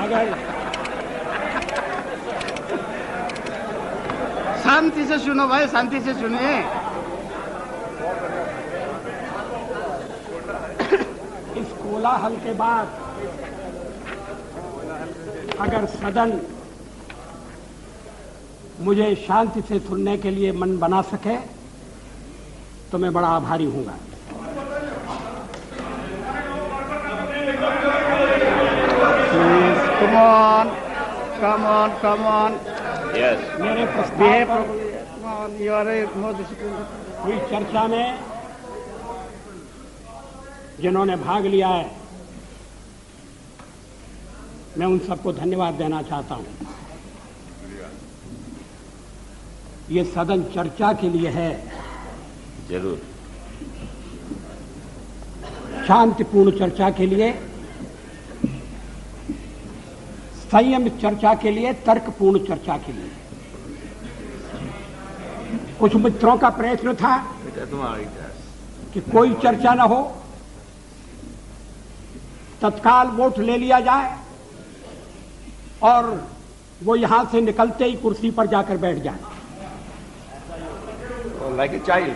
अगर शांति से सुनो भाई, शांति से सुनिए। इस कोलाहल के बाद अगर सदन मुझे शांति से सुनने के लिए मन बना सके तो मैं बड़ा आभारी हूंगा। Come on, come on, come on. Yes. मेरे प्रस्ताव पर Come on, you are a more disciplined. हुई चर्चा में जिन्होंने भाग लिया है, मैं उन सबको धन्यवाद देना चाहता हूं। ये सदन चर्चा के लिए है, जरूर शांतिपूर्ण चर्चा के लिए, संयमित चर्चा के लिए, तर्कपूर्ण चर्चा के लिए। कुछ मित्रों का प्रयत्न था कि कोई चर्चा न हो, तत्काल वोट ले लिया जाए और वो यहां से निकलते ही कुर्सी पर जाकर बैठ जाए। Like a child.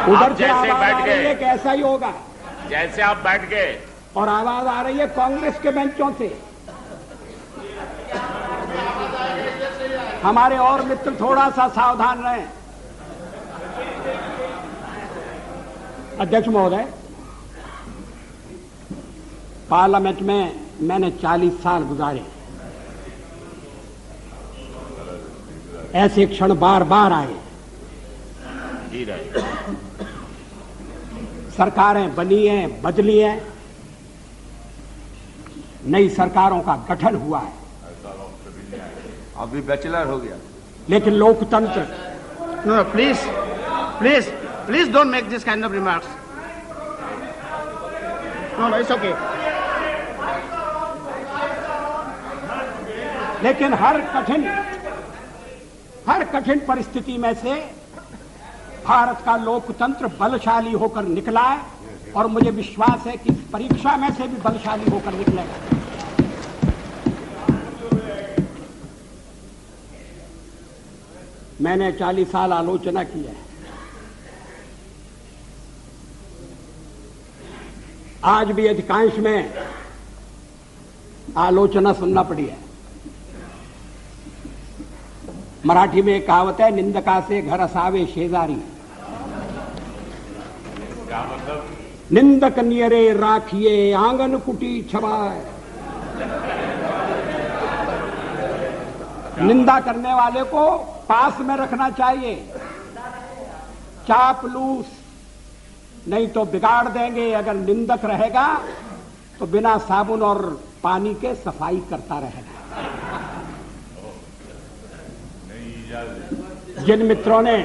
उधर से जैसे आवाज बैठ आ गए। रही है कि ऐसा ही होगा, जैसे आप बैठ गए और आवाज आ रही है कांग्रेस के बेंचों से। हमारे और मित्र थोड़ा सा सावधान रहें। अध्यक्ष महोदय, पार्लियामेंट में मैंने 40 साल गुजारे। ऐसे क्षण बार बार आए। जी रहे। सरकारें बनी हैं, बदली हैं, नई सरकारों का गठन हुआ है, अभी बैचलर हो गया। लेकिन लोकतंत्र No, no, please, please, please don't make this kind of remarks. No, no, it's okay. लेकिन हर कठिन परिस्थिति में से भारत का लोकतंत्र बलशाली होकर निकला है और मुझे विश्वास है कि इस परीक्षा में से भी बलशाली होकर निकलेगा। मैंने 40 साल आलोचना की है। आज भी अधिकांश में आलोचना सुनना पड़ी है। मराठी में एक कहावत है, निंदका से घर असावे शेजारी। क्या मतलब? निंदक नियरे राखिए आंगन कुटी छवाए। निंदा करने वाले को पास में रखना चाहिए, चापलूस नहीं तो बिगाड़ देंगे। अगर निंदक रहेगा तो बिना साबुन और पानी के सफाई करता रहेगा। जिन मित्रों ने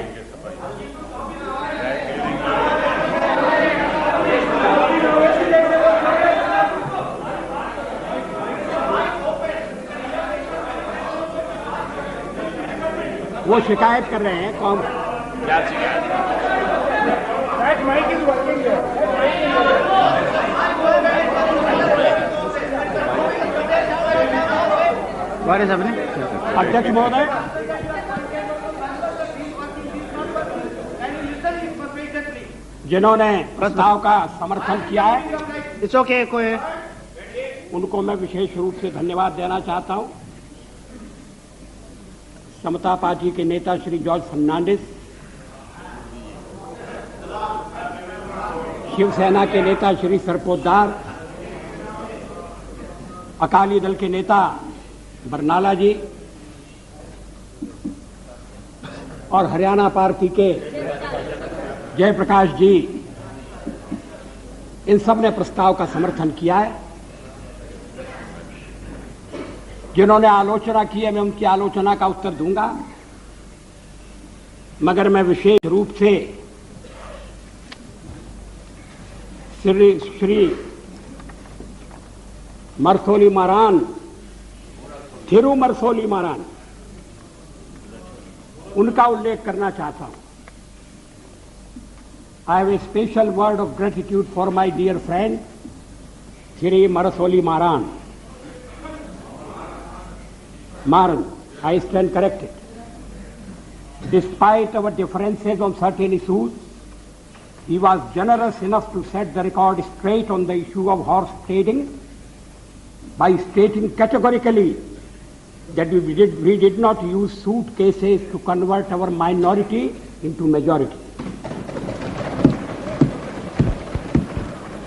वो शिकायत कर रहे हैं, कौन? क्या शिकायत? What is happening? अध्यक्ष महोदय, जिन्होंने प्रस्ताव का समर्थन किया है, It's okay, कोई उनको मैं विशेष रूप से धन्यवाद देना चाहता हूं। समता पार्टी के नेता श्री जॉर्ज फर्नांडिस, शिवसेना के नेता श्री शरद पोद्दार, अकाली दल के नेता बरनाला जी और हरियाणा पार्टी के जयप्रकाश जी, इन सब ने प्रस्ताव का समर्थन किया है। जिन्होंने आलोचना की है, मैं उनकी आलोचना का उत्तर दूंगा, मगर मैं विशेष रूप से श्री मरसोली मारान, थिरु मरसोली मारान, उनका उल्लेख करना चाहता हूं। I have a special word of gratitude for my dear friend, Thierry Marasoli Maran. Maran, I stand corrected. Despite our differences on certain issues, he was generous enough to set the record straight on the issue of horse trading by stating categorically that we did not use suitcases to convert our minority into majority.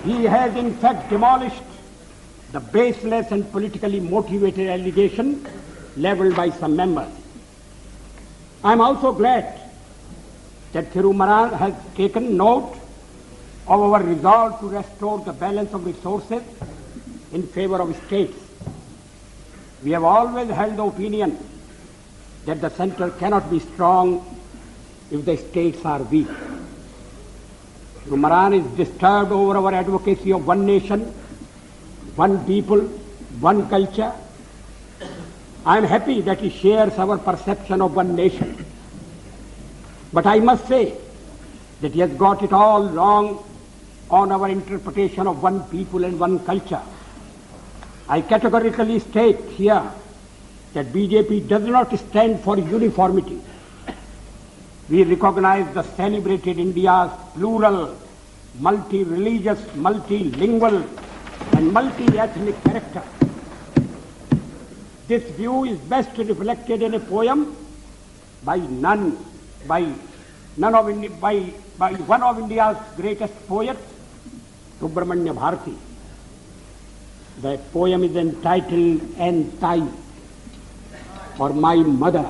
He has in fact demolished the baseless and politically motivated allegation leveled by some members. I am also glad that Thiru Maran has taken note of our resolve to restore the balance of resources in favor of states. We have always held the opinion that the center cannot be strong if the states are weak. Thiru Maran is disturbed over our advocacy of one nation, one people, one culture. I am happy that he shares our perception of one nation. But I must say that he has got it all wrong on our interpretation of one people and one culture. I categorically state here that BJP does not stand for uniformity. We recognize the celebrated India's plural, multi-religious, multilingual and multi-ethnic character. This view is best reflected in a poem by one of India's greatest poets, Subramanya Bharati. The poem is entitled Entai, or My Mother.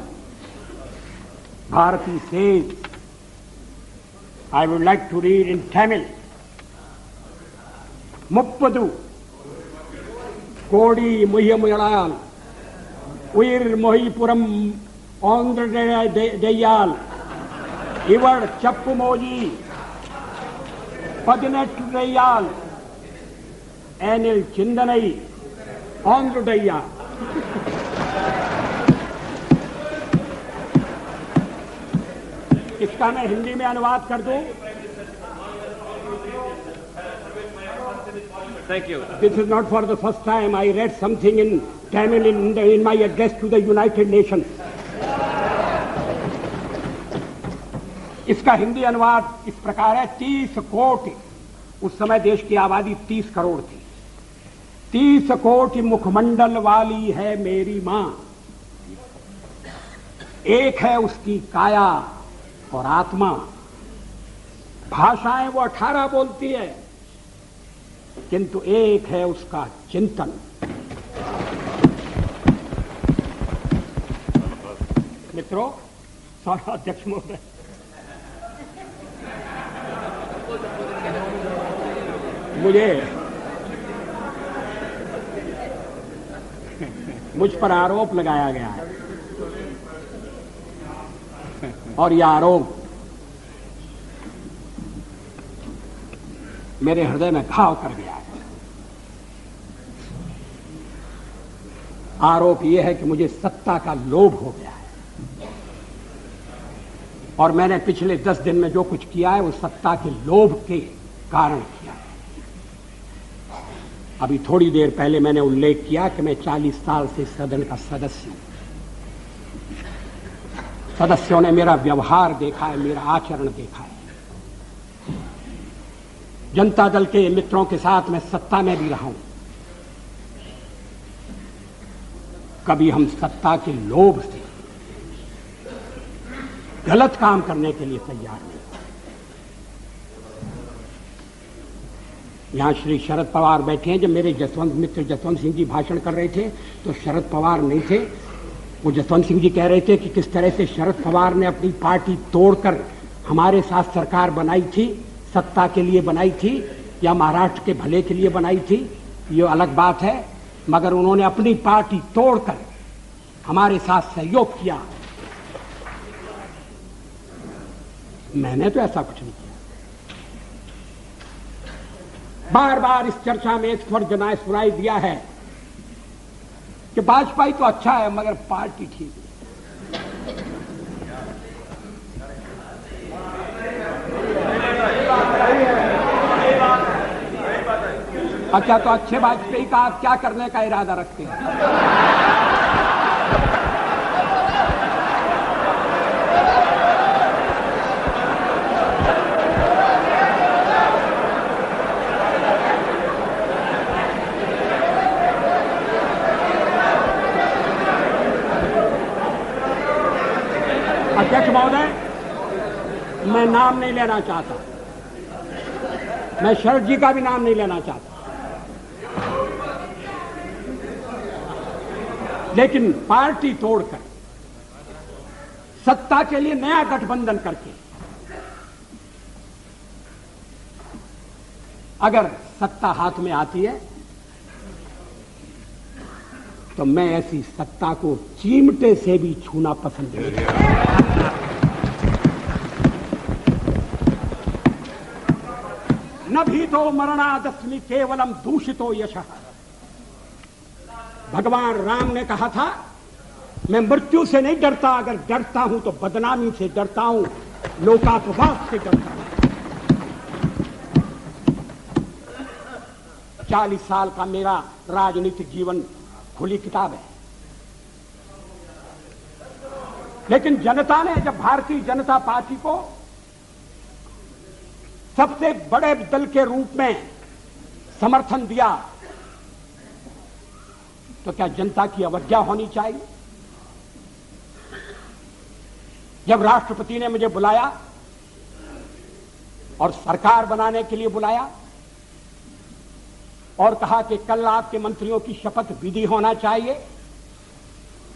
Bharati says, I would like to read in Tamil. Muppadu Kodi Muhyamuyalayal Uir Mohipuram Andra Deyal Ivar Chappumoji Padinet Deyal Anil Chindanai Andra Deyal. इसका मैं हिंदी में अनुवाद कर दूं. Thank you. This is not for the first time. I read something in Tamil in my address to the United Nations. इसका हिंदी अनुवाद इस प्रकार है. 30 कोटि, उस समय देश की आबादी 30 करोड़ थी. 30 कोटि मुखमंडल वाली है मेरी मां. एक है उसकी काया और आत्मा. भाषाएं वो 18 बोलती है, किंतु एक है उसका चिंतन. मित्रों, सारा अध्यक्ष महोदय, मुझ पर आरोप लगाया गया है और यह आरोप मेरे हृदय में घाव कर गया है. आरोप यह है कि मुझे सत्ता का लोभ हो गया है और मैंने पिछले 10 दिन में जो कुछ किया है वो सत्ता के लोभ के कारण किया है. अभी थोड़ी देर पहले मैंने उल्लेख किया कि मैं 40 साल से सदन का सदस्य हूं. सदस्यों ने मेरा व्यवहार देखा है, मेरा आचरण देखा है. जनता दल के मित्रों के साथ मैं सत्ता में भी रहा हूं. कभी हम सत्ता के लोभ से गलत काम करने के लिए तैयार नहीं. यहां श्री शरद पवार बैठे हैं. जब मेरे मित्र जसवंत सिंह जी भाषण कर रहे थे तो शरद पवार नहीं थे. वो जसवंत सिंह जी कह रहे थे कि किस तरह से शरद पवार ने अपनी पार्टी तोड़कर हमारे साथ सरकार बनाई थी, सत्ता के लिए बनाई थी या महाराष्ट्र के भले के लिए बनाई थी, ये अलग बात है, मगर उन्होंने अपनी पार्टी तोड़कर हमारे साथ सहयोग किया. मैंने तो ऐसा कुछ नहीं किया. बार बार इस चर्चा में इस पर जनाए सुनाई दिया है कि वाजपेयी तो अच्छा है मगर पार्टी ठीक है. अच्छा, तो अच्छे वाजपेयी का आप क्या करने का इरादा रखते हैं? अध्यक्ष महोदय, मैं नाम नहीं लेना चाहता, मैं शरद जी का भी नाम नहीं लेना चाहता, लेकिन पार्टी तोड़कर सत्ता के लिए नया गठबंधन करके अगर सत्ता हाथ में आती है तो मैं ऐसी सत्ता को चिमटे से भी छूना पसंद नहीं करता। न भी तो मरणादस्मि केवलम दूषितो यशः। भगवान राम ने कहा था, मैं मृत्यु से नहीं डरता, अगर डरता हूं तो बदनामी से डरता हूं, लोकापवाद से डरता हूं। 40 साल का मेरा राजनीतिक जीवन खुली किताब है, लेकिन जनता ने जब भारतीय जनता पार्टी को सबसे बड़े दल के रूप में समर्थन दिया तो क्या जनता की अवज्ञा होनी चाहिए? जब राष्ट्रपति ने मुझे बुलाया और सरकार बनाने के लिए बुलाया और कहा कि कल आपके मंत्रियों की शपथ विधि होना चाहिए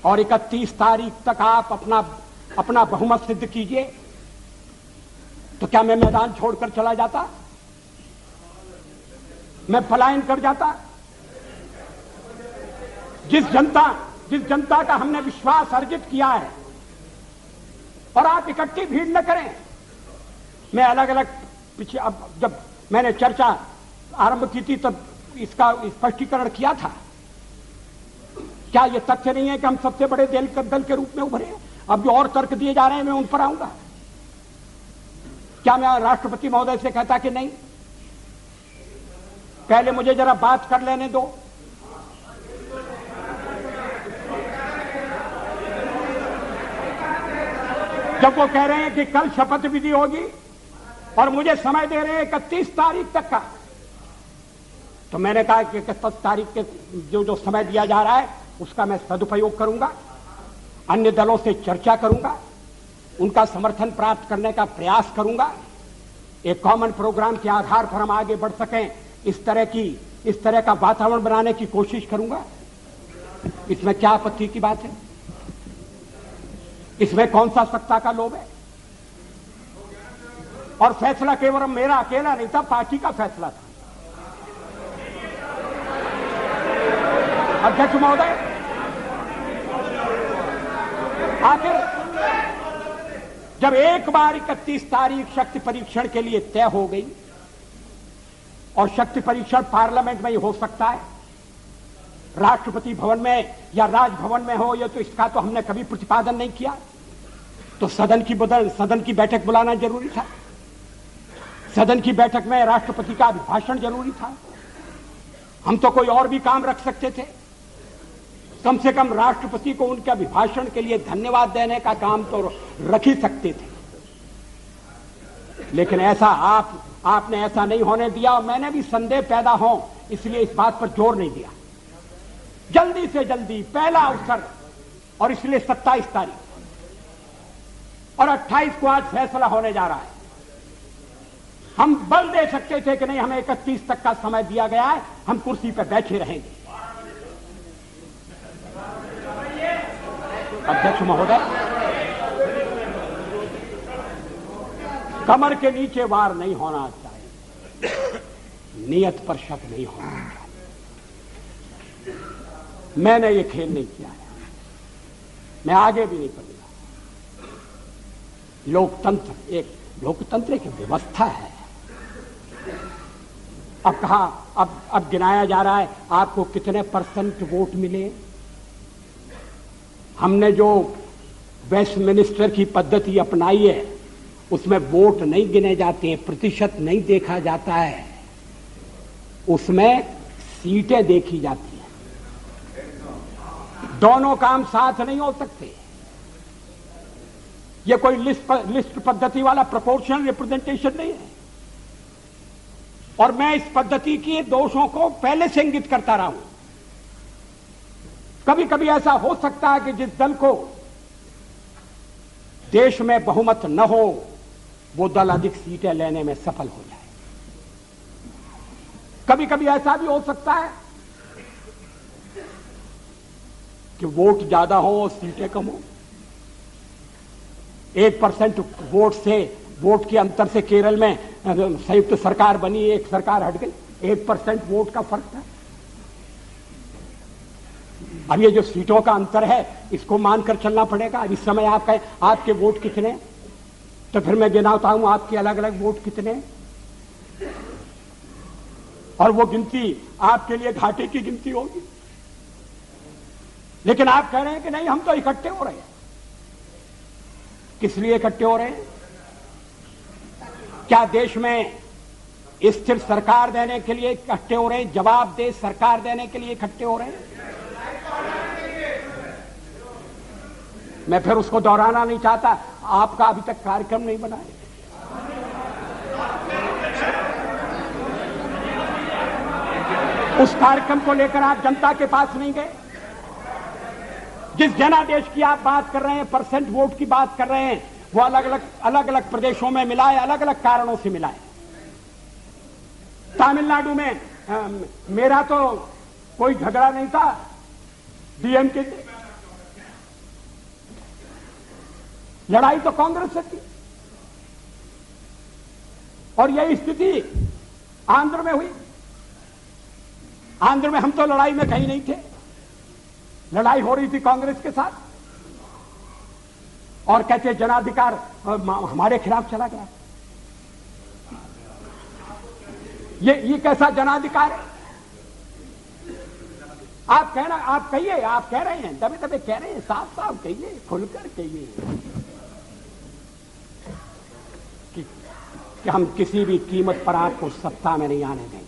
और 31 तारीख तक आप अपना बहुमत सिद्ध कीजिए, तो क्या मैं मैदान छोड़कर चला जाता? मैं पलायन कर जाता? जिस जनता का हमने विश्वास अर्जित किया है, और आप इकट्ठी भीड़ न करें। मैं अलग अलग पीछे, अब जब मैंने चर्चा आरंभ की थी तब इसका स्पष्टीकरण किया था। क्या यह तथ्य नहीं है कि हम सबसे बड़े दल के रूप में उभरे हैं? अब जो और तर्क दिए जा रहे हैं मैं उन पर आऊंगा। क्या मैं राष्ट्रपति महोदय से कहता कि नहीं, पहले मुझे जरा बात कर लेने दो, जब वो कह रहे हैं कि कल शपथ विधि होगी और मुझे समय दे रहे हैं 31 तारीख तक का, तो मैंने कहा कि 31 तारीख के जो समय दिया जा रहा है उसका मैं सदुपयोग करूंगा, अन्य दलों से चर्चा करूंगा, उनका समर्थन प्राप्त करने का प्रयास करूंगा, एक कॉमन प्रोग्राम के आधार पर हम आगे बढ़ सकें, इस तरह का वातावरण बनाने की कोशिश करूंगा। इसमें क्या आपत्ति की बात है? इसमें कौन सा सत्ता का लोभ है? और फैसला केवल मेरा अकेला नहीं था, पार्टी का फैसला था। अध्यक्ष महोदय, आखिर जब एक बार 31 तारीख शक्ति परीक्षण के लिए तय हो गई, और शक्ति परीक्षण पार्लियामेंट में ही हो सकता है, राष्ट्रपति भवन में या राजभवन में हो, ये तो इसका तो हमने कभी प्रतिपादन नहीं किया, तो सदन की बैठक बुलाना जरूरी था। सदन की बैठक में राष्ट्रपति का अभिभाषण जरूरी था। हम तो कोई और भी काम रख सकते थे, कम से कम राष्ट्रपति को उनके अभिभाषण के लिए धन्यवाद देने का काम तो रख ही सकते थे। लेकिन ऐसा आपने ऐसा नहीं होने दिया, और मैंने भी संदेह पैदा हो इसलिए इस बात पर जोर नहीं दिया। जल्दी से जल्दी पहला अवसर, और इसलिए 27 तारीख और 28 को आज फैसला होने जा रहा है। हम बल दे सकते थे कि नहीं, हमें 31 तक का समय दिया गया है, हम कुर्सी पर बैठे रहेंगे। अध्यक्ष महोदय, कमर के नीचे वार नहीं होना चाहिए, नियत पर शक नहीं होना चाहिए। मैंने ये खेल नहीं किया है, मैं आगे भी नहीं करूंगा। लोकतंत्र एक व्यवस्था है। अब कहा, अब गिनाया जा रहा है आपको कितने % वोट मिले। हमने जो वेस्टमिनिस्टर की पद्धति अपनाई है उसमें वोट नहीं गिने जाते हैं, प्रतिशत नहीं देखा जाता है, उसमें सीटें देखी जाती हैं। दोनों काम साथ नहीं हो सकते। ये कोई लिस्ट पद्धति वाला प्रोपोर्शनल रिप्रेजेंटेशन नहीं है। और मैं इस पद्धति के दोषों को पहले से इंगित करता रहा हूं। कभी कभी ऐसा हो सकता है कि जिस दल को देश में बहुमत न हो, वो दल अधिक सीटें लेने में सफल हो जाए। कभी कभी ऐसा भी हो सकता है कि वोट ज्यादा हो और सीटें कम हो। 1% वोट के अंतर से केरल में संयुक्त सरकार बनी, एक सरकार हट गई। 1% वोट का फर्क था। अब ये जो सीटों का अंतर है, इसको मानकर चलना पड़ेगा। अब इस समय आप कहें आपके वोट कितने, तो फिर मैं गिनाता हूं आपके अलग अलग वोट कितने, और वो गिनती आपके लिए घाटे की गिनती होगी। लेकिन आप कह रहे हैं कि नहीं, हम तो इकट्ठे हो रहे हैं। किस लिए इकट्ठे हो रहे हैं? क्या देश में स्थिर सरकार देने के लिए इकट्ठे हो रहे हैं? जवाबदेह सरकार देने के लिए इकट्ठे हो रहे हैं? मैं फिर उसको दोहराना नहीं चाहता। आपका अभी तक कार्यक्रम नहीं बना है। उस कार्यक्रम को लेकर आप जनता के पास नहीं गए। जिस जनादेश की आप बात कर रहे हैं, परसेंट वोट की बात कर रहे हैं, वो अलग अलग प्रदेशों में मिला है, अलग अलग कारणों से मिला है। तमिलनाडु में मेरा तो कोई झगड़ा नहीं था डीएमके से, लड़ाई तो कांग्रेस से थी। और यही स्थिति आंध्र में हुई। आंध्र में हम तो लड़ाई में कहीं नहीं थे, लड़ाई हो रही थी कांग्रेस के साथ। और कहते जनाधिकार हमारे खिलाफ चला गया। ये कैसा जनाधिकार है? आप कहिए, आप कह रहे हैं, दबे दबे कह रहे हैं, साफ साफ कहिए, खुलकर कहिए कि हम किसी भी कीमत पर आपको सत्ता में नहीं आने देंगे।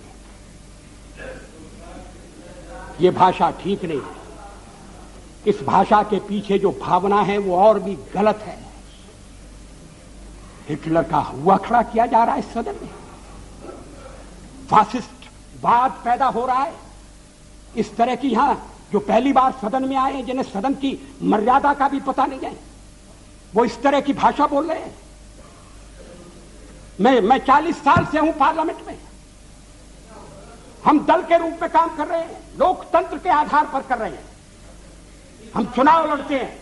ये भाषा ठीक नहीं है। इस भाषा के पीछे जो भावना है वो और भी गलत है। हिटलर का हुआ खड़ा किया जा रहा है इस सदन में। फासिस्ट वाद पैदा हो रहा है। इस तरह की यहां जो पहली बार सदन में आए, जिन्हें सदन की मर्यादा का भी पता नहीं है, वो इस तरह की भाषा बोल रहे हैं। मैं 40 साल से हूं पार्लियामेंट में। हम दल के रूप में काम कर रहे हैं, लोकतंत्र के आधार पर कर रहे हैं। हम चुनाव लड़ते हैं।